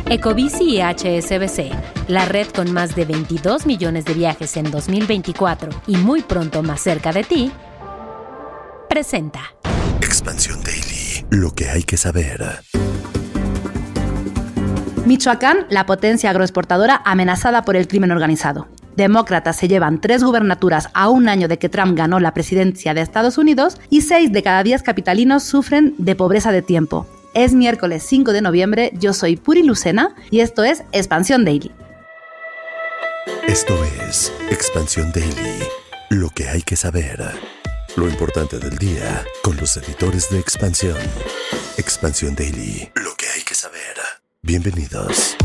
Ecobici y HSBC, la red con más de 22 millones de viajes en 2024 y muy pronto más cerca de ti, presenta Expansión Daily, lo que hay que saber. Michoacán, la potencia agroexportadora amenazada por el crimen organizado. Demócratas se llevan 3 gubernaturas a un año de que Trump ganó la presidencia de Estados Unidos y 6 de cada 10 capitalinos sufren de pobreza de tiempo. Es miércoles 5 de noviembre, yo soy Puri Lucena y esto es Expansión Daily. Esto es Expansión Daily, lo que hay que saber. Lo importante del día con los editores de Expansión. Expansión Daily, lo que hay que saber. Bienvenidos.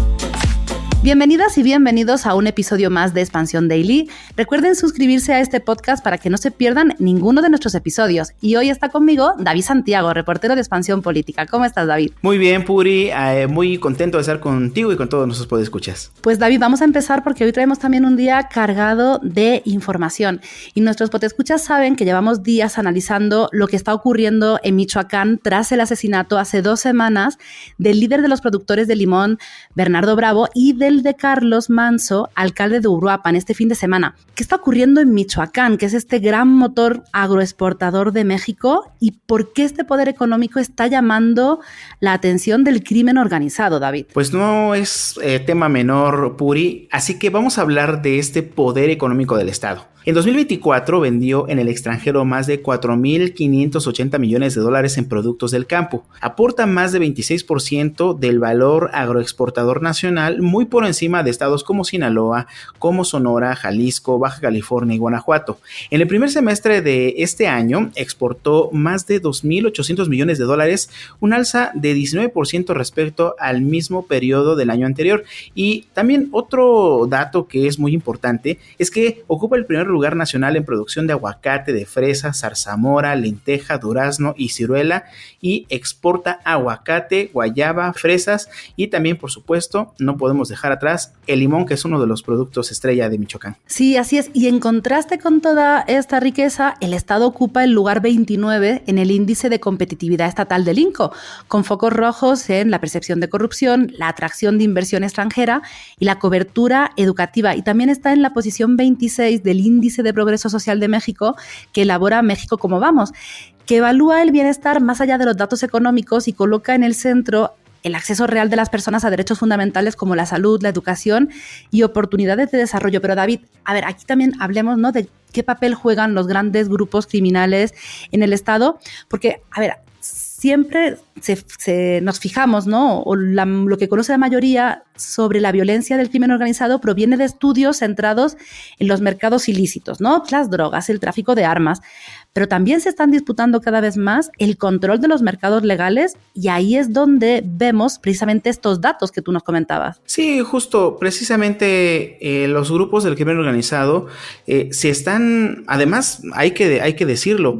Bienvenidas y bienvenidos a un episodio más de Expansión Daily. Recuerden suscribirse a este podcast para que no se pierdan ninguno de nuestros episodios. Y hoy está conmigo David Santiago, reportero de Expansión Política. ¿Cómo estás, David? Muy bien, Puri. Muy contento de estar contigo y con todos nuestros podescuchas. Pues, David, vamos a empezar porque hoy traemos también un día cargado de información. Y nuestros podescuchas saben que llevamos días analizando lo que está ocurriendo en Michoacán tras el asesinato hace 2 semanas del líder de los productores de limón, Bernardo Bravo, y de Carlos Manso, alcalde de Uruapan, este fin de semana. ¿Qué está ocurriendo en Michoacán, que es este gran motor agroexportador de México? ¿Y por qué este poder económico está llamando la atención del crimen organizado, David? Pues no es tema menor, Puri, así que vamos a hablar de este poder económico del Estado. En 2024 vendió en el extranjero más de 4.580 millones de dólares en productos del campo. Aporta más de 26% del valor agroexportador nacional, muy por encima de estados como Sinaloa, como Sonora, Jalisco, Baja California y Guanajuato. En el primer semestre de este año exportó más de 2.800 millones de dólares, un alza de 19% respecto al mismo periodo del año anterior. Y también otro dato que es muy importante es que ocupa el primer lugar nacional en producción de aguacate, de fresa, zarzamora, lenteja, durazno y ciruela, y exporta aguacate, guayaba, fresas y también, por supuesto, no podemos dejar atrás el limón, que es uno de los productos estrella de Michoacán. Sí, así es. Y en contraste con toda esta riqueza, el Estado ocupa el lugar 29 en el índice de competitividad estatal del INCO, con focos rojos en la percepción de corrupción, la atracción de inversión extranjera y la cobertura educativa. Y también está en la posición 26 del índice de Progreso Social de México, que elabora México Como Vamos, que evalúa el bienestar más allá de los datos económicos y coloca en el centro el acceso real de las personas a derechos fundamentales como la salud, la educación y oportunidades de desarrollo. Pero David, a ver, aquí también hablemos, ¿no?, de qué papel juegan los grandes grupos criminales en el Estado, porque, a ver, siempre nos fijamos, ¿no? O lo que conoce la mayoría sobre la violencia del crimen organizado proviene de estudios centrados en los mercados ilícitos, ¿no? Las drogas, el tráfico de armas, pero también se están disputando cada vez más el control de los mercados legales y ahí es donde vemos precisamente estos datos que tú nos comentabas. Sí, justo, precisamente los grupos del crimen organizado se están, además hay que decirlo,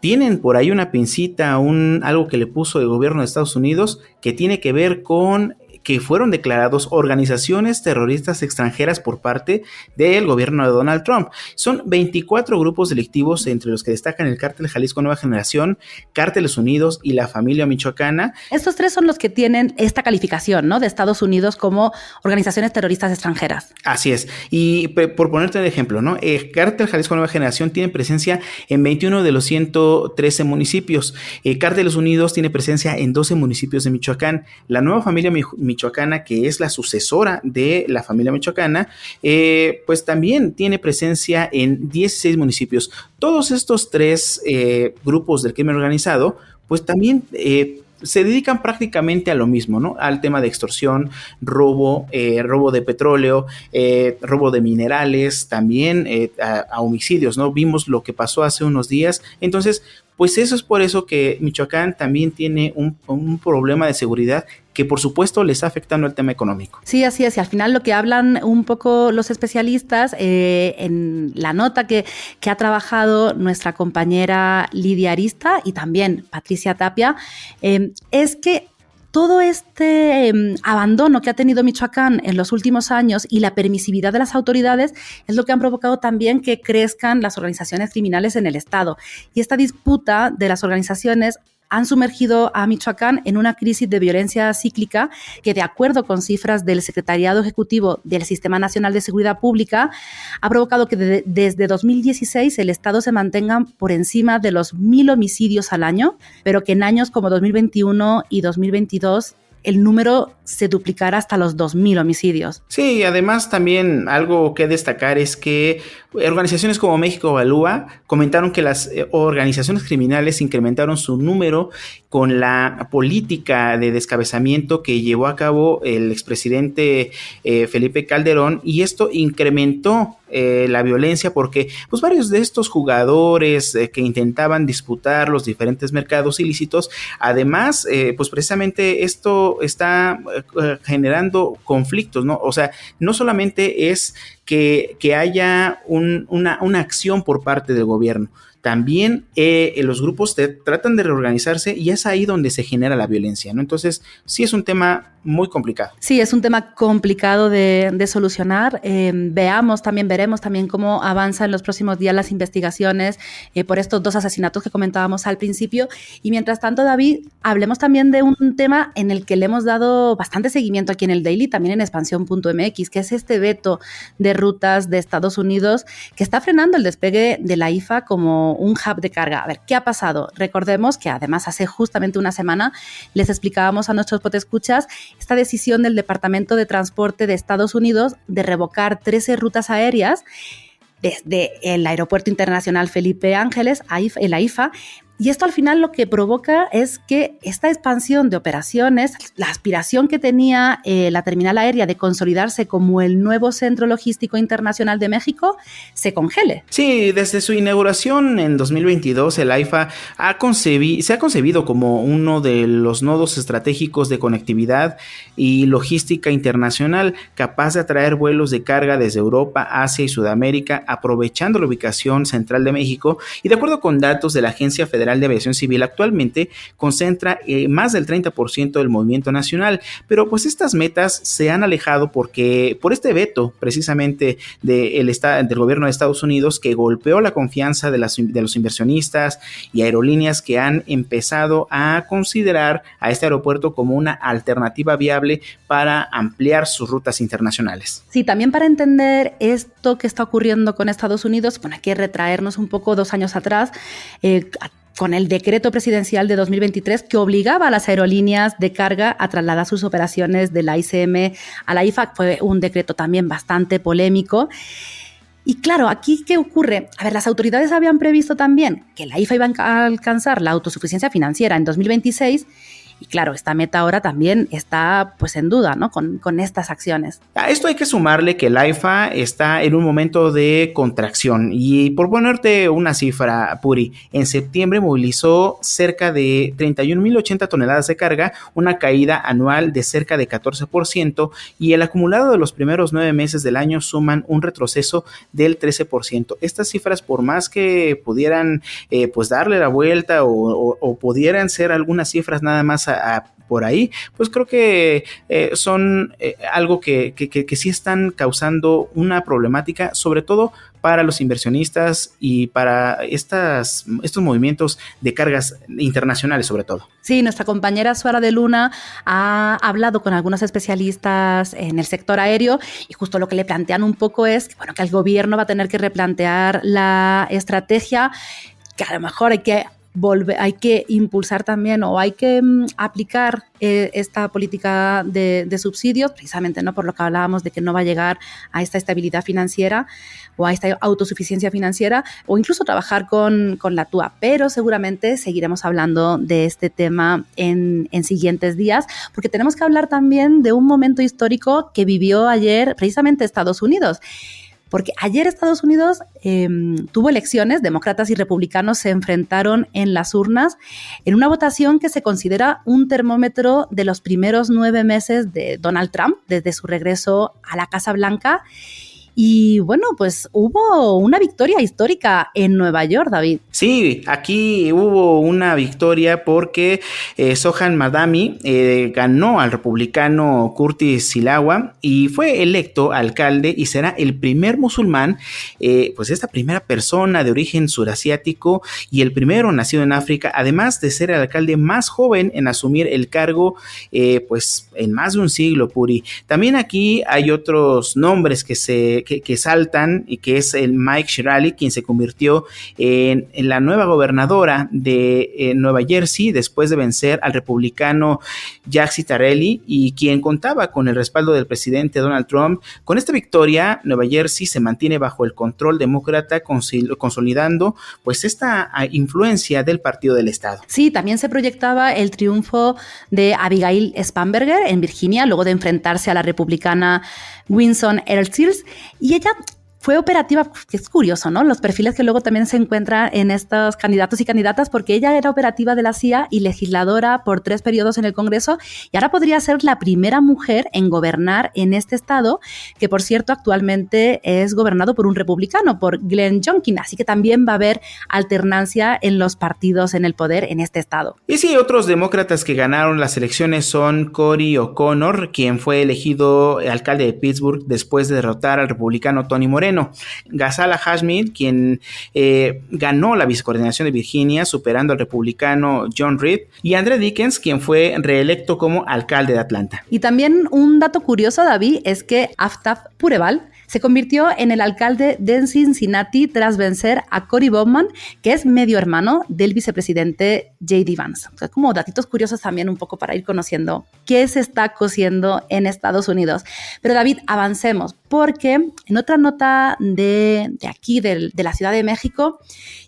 tienen por ahí una pincita, algo que le puso el gobierno de Estados Unidos que tiene que ver con que fueron declarados organizaciones terroristas extranjeras por parte del gobierno de Donald Trump. Son 24 grupos delictivos, entre los que destacan el Cártel Jalisco Nueva Generación, Cárteles Unidos y la Familia Michoacana. Estos 3 son los que tienen esta calificación, ¿no?, de Estados Unidos como organizaciones terroristas extranjeras. Así es. Y por ponerte un ejemplo, ¿no? El Cártel Jalisco Nueva Generación tiene presencia en 21 de los 113 municipios. Cárteles Unidos tiene presencia en 12 municipios de Michoacán. La Nueva Familia Michoacana, que es la sucesora de la Familia Michoacana, pues también tiene presencia en 16 municipios. Todos estos 3 grupos del crimen organizado, pues también se dedican prácticamente a lo mismo, ¿no? Al tema de extorsión, robo de petróleo, robo de minerales, también a homicidios, ¿no? Vimos lo que pasó hace unos días. Entonces, pues eso es por eso que Michoacán también tiene un problema de seguridad que por supuesto le está afectando el tema económico. Sí, así es. Y al final lo que hablan un poco los especialistas en la nota que ha trabajado nuestra compañera Lidia Arista y también Patricia Tapia, es que todo este abandono que ha tenido Michoacán en los últimos años y la permisividad de las autoridades es lo que han provocado también que crezcan las organizaciones criminales en el Estado. Y esta disputa de las organizaciones han sumergido a Michoacán en una crisis de violencia cíclica que, de acuerdo con cifras del Secretariado Ejecutivo del Sistema Nacional de Seguridad Pública, ha provocado que desde 2016 el Estado se mantenga por encima de los 1,000 homicidios al año, pero que en años como 2021 y 2022 el número se duplicará hasta los 2,000 homicidios. Sí, además también algo que destacar es que organizaciones como México Evalúa comentaron que las organizaciones criminales incrementaron su número con la política de descabezamiento que llevó a cabo el expresidente Felipe Calderón, y esto incrementó la violencia porque pues varios de estos jugadores que intentaban disputar los diferentes mercados ilícitos, además pues precisamente esto está generando conflictos, ¿no? O sea, no solamente es que haya una acción por parte del gobierno, también los grupos tratan de reorganizarse y es ahí donde se genera la violencia, ¿no? Entonces, sí es un tema muy complicado. Sí, es un tema complicado de solucionar. Veremos también cómo avanzan en los próximos días las investigaciones por estos 2 asesinatos que comentábamos al principio. Y mientras tanto, David, hablemos también de un tema en el que le hemos dado bastante seguimiento aquí en el Daily, también en expansión.mx, que es este veto de rutas de Estados Unidos que está frenando el despegue de la AIFA como un hub de carga. A ver, ¿qué ha pasado? Recordemos que además hace justamente una semana les explicábamos a nuestros podescuchas esta decisión del Departamento de Transporte de Estados Unidos de revocar 13 rutas aéreas desde el Aeropuerto Internacional Felipe Ángeles, el AIFA. Y esto al final lo que provoca es que esta expansión de operaciones, la aspiración que tenía la terminal aérea de consolidarse como el nuevo centro logístico internacional de México, se congele. Sí, desde su inauguración en 2022, el AIFA se ha concebido como uno de los nodos estratégicos de conectividad y logística internacional, capaz de atraer vuelos de carga desde Europa, Asia y Sudamérica, aprovechando la ubicación central de México. Y de acuerdo con datos de la Agencia Federal de Aviación Civil, actualmente concentra más del 30% del movimiento nacional, pero pues estas metas se han alejado por este veto precisamente del gobierno de Estados Unidos, que golpeó la confianza de los inversionistas y aerolíneas que han empezado a considerar a este aeropuerto como una alternativa viable para ampliar sus rutas internacionales. Sí, también para entender esto que está ocurriendo con Estados Unidos, bueno, hay que retraernos un poco 2 años atrás, con el decreto presidencial de 2023 que obligaba a las aerolíneas de carga a trasladar sus operaciones de la ICM a la AIFA. Fue un decreto también bastante polémico. Y claro, ¿aquí qué ocurre? A ver, las autoridades habían previsto también que la AIFA iba a alcanzar la autosuficiencia financiera en 2026. Y claro, esta meta ahora también está pues en duda, ¿no? Con estas acciones. A esto hay que sumarle que el AIFA está en un momento de contracción. Y por ponerte una cifra, Puri, en septiembre movilizó cerca de 31,080 toneladas de carga, una caída anual de cerca de 14%, y el acumulado de los primeros 9 meses del año suman un retroceso del 13%. Estas cifras, por más que pudieran pues darle la vuelta o pudieran ser algunas cifras nada más por ahí, pues creo que son algo que sí están causando una problemática, sobre todo para los inversionistas y para estos movimientos de cargas internacionales sobre todo. Sí, nuestra compañera Suara de Luna ha hablado con algunos especialistas en el sector aéreo y justo lo que le plantean un poco es que el gobierno va a tener que replantear la estrategia, que a lo mejor hay que impulsar también o hay que aplicar esta política de subsidios, precisamente, ¿no? Por lo que hablábamos de que no va a llegar a esta estabilidad financiera o a esta autosuficiencia financiera, o incluso trabajar con la TUA. Pero seguramente seguiremos hablando de este tema en siguientes días, porque tenemos que hablar también de un momento histórico que vivió ayer precisamente Estados Unidos. Porque ayer Estados Unidos tuvo elecciones, demócratas y republicanos se enfrentaron en las urnas en una votación que se considera un termómetro de los primeros 9 meses de Donald Trump, desde su regreso a la Casa Blanca. Y bueno, pues hubo una victoria histórica en Nueva York, David. Sí, aquí hubo una victoria porque Zohran Mamdani ganó al republicano Curtis Sliwa y fue electo alcalde y será el primer musulmán, pues esta primera persona de origen surasiático y el primero nacido en África, además de ser el alcalde más joven en asumir el cargo pues en más de un siglo, Puri. También aquí hay otros nombres que saltan y que es el Mike Shirley, quien se convirtió en la nueva gobernadora de Nueva Jersey después de vencer al republicano Jack Ciattarelli y quien contaba con el respaldo del presidente Donald Trump. Con esta victoria, Nueva Jersey se mantiene bajo el control demócrata, consolidando pues esta influencia del partido del estado. Sí, también se proyectaba el triunfo de Abigail Spanberger en Virginia, luego de enfrentarse a la republicana Winston Earl-Sears, y ella fue operativa, que es curioso, ¿no? Los perfiles que luego también se encuentran en estos candidatos y candidatas, porque ella era operativa de la CIA y legisladora por 3 periodos en el Congreso, y ahora podría ser la primera mujer en gobernar en este estado, que por cierto actualmente es gobernado por un republicano, por Glenn Youngkin, así que también va a haber alternancia en los partidos en el poder en este estado. Y sí, otros demócratas que ganaron las elecciones son Cory O'Connor, quien fue elegido alcalde de Pittsburgh después de derrotar al republicano Tony Moreno. Ghazala Hashmi, quien ganó la vicecoordinación de Virginia, superando al republicano John Reed, y Andre Dickens, quien fue reelecto como alcalde de Atlanta. Y también un dato curioso, David, es que Aftab Pureval se convirtió en el alcalde de Cincinnati tras vencer a Cory Bowman, que es medio hermano del vicepresidente J.D. Vance. O sea, como datitos curiosos también un poco para ir conociendo qué se está cociendo en Estados Unidos. Pero David, avancemos, porque en otra nota de aquí, de la Ciudad de México,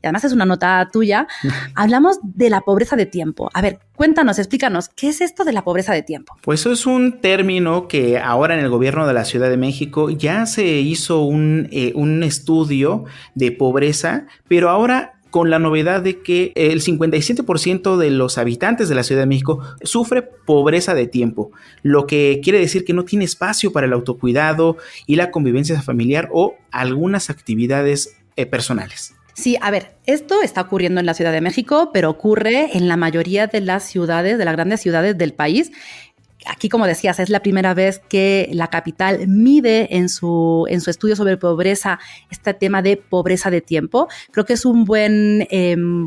y además es una nota tuya, hablamos de la pobreza de tiempo. A ver, cuéntanos, explícanos, ¿qué es esto de la pobreza de tiempo? Pues eso es un término que ahora en el gobierno de la Ciudad de México ya se hizo un estudio de pobreza, pero ahora con la novedad de que el 57% de los habitantes de la Ciudad de México sufre pobreza de tiempo, lo que quiere decir que no tiene espacio para el autocuidado y la convivencia familiar o algunas actividades personales. Sí, a ver, esto está ocurriendo en la Ciudad de México, pero ocurre en la mayoría de las ciudades, de las grandes ciudades del país. Aquí, como decías, es la primera vez que la capital mide en su estudio sobre pobreza este tema de pobreza de tiempo. Creo que es un buen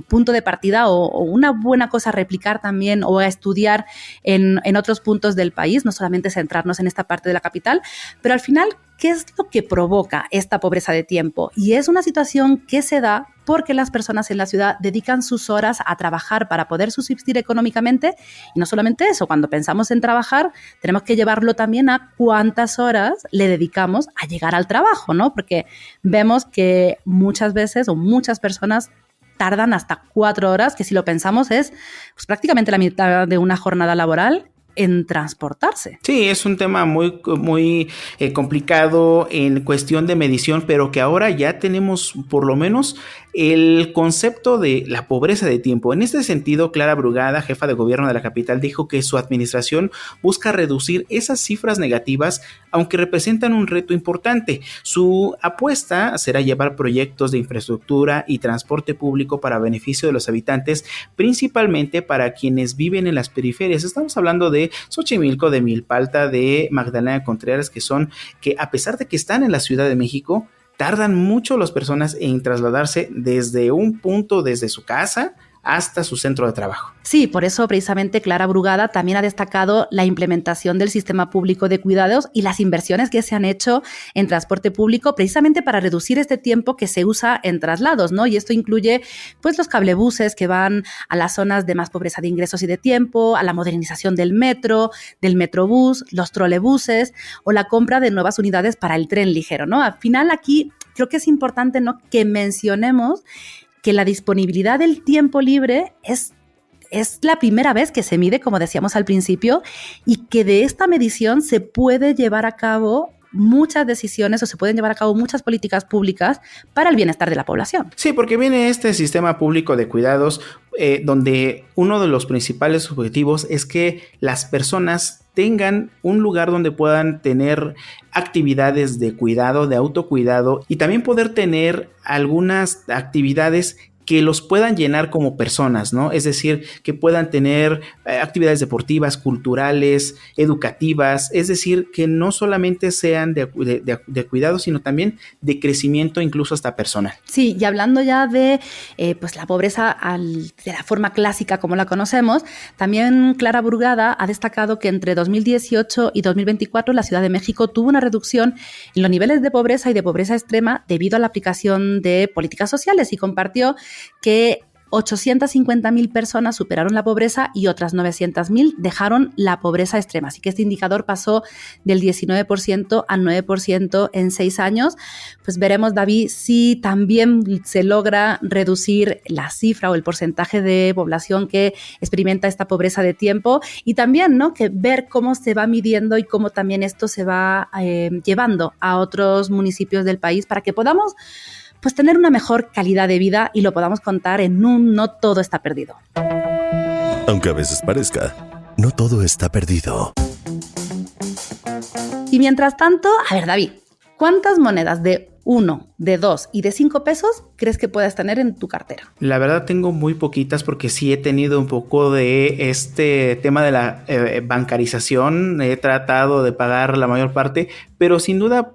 punto de partida o una buena cosa a replicar también o a estudiar en otros puntos del país, no solamente centrarnos en esta parte de la capital, pero al final, ¿qué es lo que provoca esta pobreza de tiempo? Y es una situación que se da porque las personas en la ciudad dedican sus horas a trabajar para poder subsistir económicamente. Y no solamente eso, cuando pensamos en trabajar, tenemos que llevarlo también a cuántas horas le dedicamos a llegar al trabajo, ¿no? Porque vemos que muchas veces o muchas personas tardan hasta 4 horas, que si lo pensamos es pues, prácticamente la mitad de una jornada laboral en transportarse. Sí, es un tema muy complicado en cuestión de medición, pero que ahora ya tenemos por lo menos el concepto de la pobreza de tiempo. En este sentido, Clara Brugada, jefa de gobierno de la capital, dijo que su administración busca reducir esas cifras negativas, aunque representan un reto importante. Su apuesta será llevar proyectos de infraestructura y transporte público para beneficio de los habitantes, principalmente para quienes viven en las periferias. Estamos hablando de Xochimilco, de Milpalta, de Magdalena Contreras, que a pesar de que están en la Ciudad de México, tardan mucho las personas en trasladarse desde un punto, desde su casa hasta su centro de trabajo. Sí, por eso precisamente Clara Brugada también ha destacado la implementación del sistema público de cuidados y las inversiones que se han hecho en transporte público precisamente para reducir este tiempo que se usa en traslados, ¿no? Y esto incluye pues los cablebuses que van a las zonas de más pobreza de ingresos y de tiempo, a la modernización del metrobús, los trolebuses o la compra de nuevas unidades para el tren ligero, ¿no? Al final aquí creo que es importante, ¿no?, que mencionemos que la disponibilidad del tiempo libre es la primera vez que se mide, como decíamos al principio, y que de esta medición se puede llevar a cabo muchas decisiones o se pueden llevar a cabo muchas políticas públicas para el bienestar de la población. Sí, porque viene este sistema público de cuidados donde uno de los principales objetivos es que las personas tengan un lugar donde puedan tener actividades de cuidado, de autocuidado, y también poder tener algunas actividades que los puedan llenar como personas, ¿no? Es decir, que puedan tener actividades deportivas, culturales, educativas, es decir, que no solamente sean de cuidado, sino también de crecimiento, incluso hasta personal. Sí, y hablando ya de pues la pobreza de la forma clásica como la conocemos, también Clara Burgada ha destacado que entre 2018 y 2024 la Ciudad de México tuvo una reducción en los niveles de pobreza y de pobreza extrema debido a la aplicación de políticas sociales, y compartió que 850.000 personas superaron la pobreza y otras 900.000 dejaron la pobreza extrema. Así que este indicador pasó del 19% al 9% en 6 años. Pues veremos, David, si también se logra reducir la cifra o el porcentaje de población que experimenta esta pobreza de tiempo, y también, ¿no?, que ver cómo se va midiendo y cómo también esto se va llevando a otros municipios del país para que podamos pues tener una mejor calidad de vida y lo podamos contar en un no todo está perdido. Aunque a veces parezca, no todo está perdido. Y mientras tanto, a ver, David, ¿cuántas monedas de 1, de 2 y de 5 pesos crees que puedas tener en tu cartera? La verdad tengo muy poquitas porque sí he tenido un poco de este tema de la bancarización. He tratado de pagar la mayor parte, pero sin duda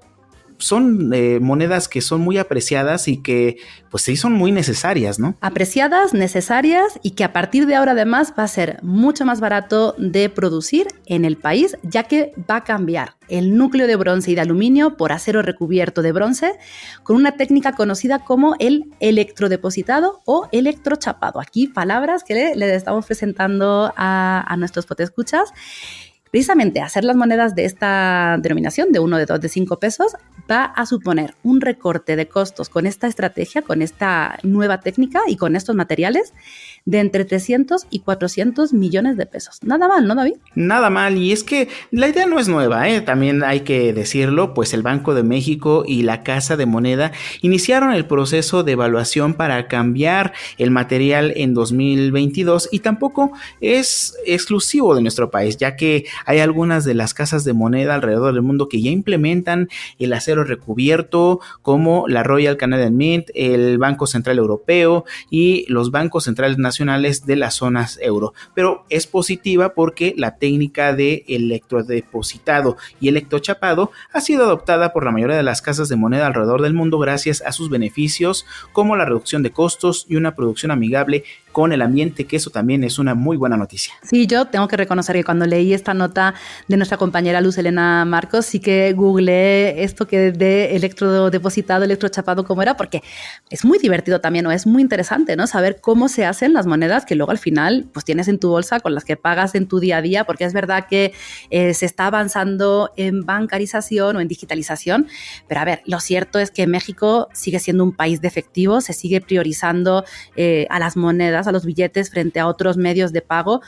son monedas que son muy apreciadas y que pues sí son muy necesarias, ¿no? Apreciadas, necesarias, y que a partir de ahora además va a ser mucho más barato de producir en el país, ya que va a cambiar el núcleo de bronce y de aluminio por acero recubierto de bronce con una técnica conocida como el electrodepositado o electrochapado. Aquí palabras que le estamos presentando a nuestros podescuchas. Precisamente hacer las monedas de esta denominación, de 1, de 2, de 5 pesos, va a suponer un recorte de costos con esta estrategia, con esta nueva técnica y con estos materiales de entre 300 y 400 millones de pesos. Nada mal, ¿no, David? Nada mal, y es que la idea no es nueva, también hay que decirlo, pues el Banco de México y la Casa de Moneda iniciaron el proceso de evaluación para cambiar el material en 2022, y tampoco es exclusivo de nuestro país, ya que hay algunas de las casas de moneda alrededor del mundo que ya implementan el acero recubierto, como la Royal Canadian Mint, el Banco Central Europeo y los bancos centrales nacionales de las zonas euro. Pero es positiva porque la técnica de electrodepositado y electrochapado ha sido adoptada por la mayoría de las casas de moneda alrededor del mundo gracias a sus beneficios, como la reducción de costos y una producción amigable con el ambiente, que eso también es una muy buena noticia. Sí, yo tengo que reconocer que cuando leí esta nota de nuestra compañera Luz Helena Marcos, sí que googleé esto que de electrodepositado, electrochapado, cómo era, porque es muy divertido también, o es muy interesante, ¿no?, saber cómo se hacen las monedas que luego al final pues tienes en tu bolsa, con las que pagas en tu día a día, porque es verdad que se está avanzando en bancarización o en digitalización, pero a ver, lo cierto es que México sigue siendo un país de efectivo, se sigue priorizando a las monedas, a los billetes frente a otros medios de pago,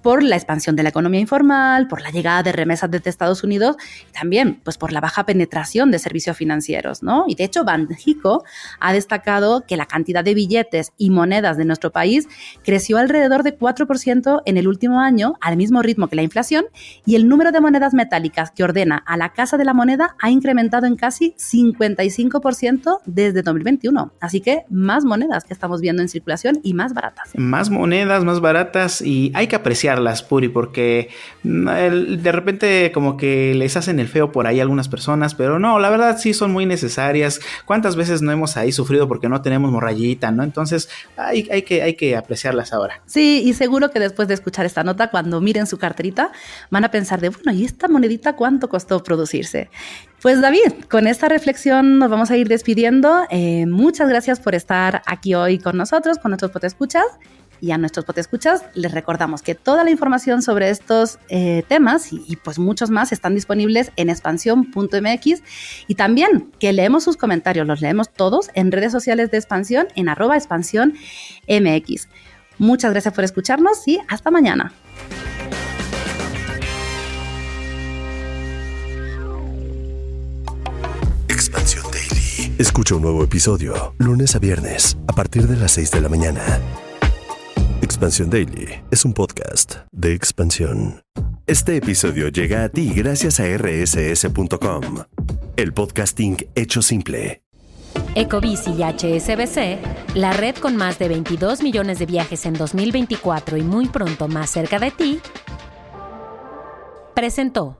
por la expansión de la economía informal, por la llegada de remesas desde Estados Unidos y también pues por la baja penetración de servicios financieros, ¿no? Y de hecho Banxico ha destacado que la cantidad de billetes y monedas de nuestro país creció alrededor de 4% en el último año, al mismo ritmo que la inflación, y el número de monedas metálicas que ordena a la Casa de la Moneda ha incrementado en casi 55% desde 2021. Así que más monedas que estamos viendo en circulación y más baratas. Más monedas, más baratas, y hay que apreciar las Puri, porque de repente como que les hacen el feo por ahí a algunas personas, pero no, la verdad sí son muy necesarias. ¿Cuántas veces no hemos ahí sufrido porque no tenemos morrayita, no? Entonces hay que apreciarlas ahora. Sí, y seguro que después de escuchar esta nota, cuando miren su carterita, van a pensar de, bueno, ¿y esta monedita cuánto costó producirse? Pues David, con esta reflexión nos vamos a ir despidiendo. Muchas gracias por estar aquí hoy con nosotros, con nuestros podescuchas. Y a nuestros podescuchas les recordamos que toda la información sobre estos temas y pues muchos más están disponibles en expansión.mx, y también que leemos sus comentarios, los leemos todos en redes sociales de Expansión, en @expansiónmx. Muchas gracias por escucharnos y hasta mañana. Expansión Daily. Escucha un nuevo episodio lunes a viernes a partir de las 6 de la mañana. Expansión Daily es un podcast de Expansión. Este episodio llega a ti gracias a rss.com, el podcasting hecho simple. Ecobici y HSBC, la red con más de 22 millones de viajes en 2024 y muy pronto más cerca de ti, presentó.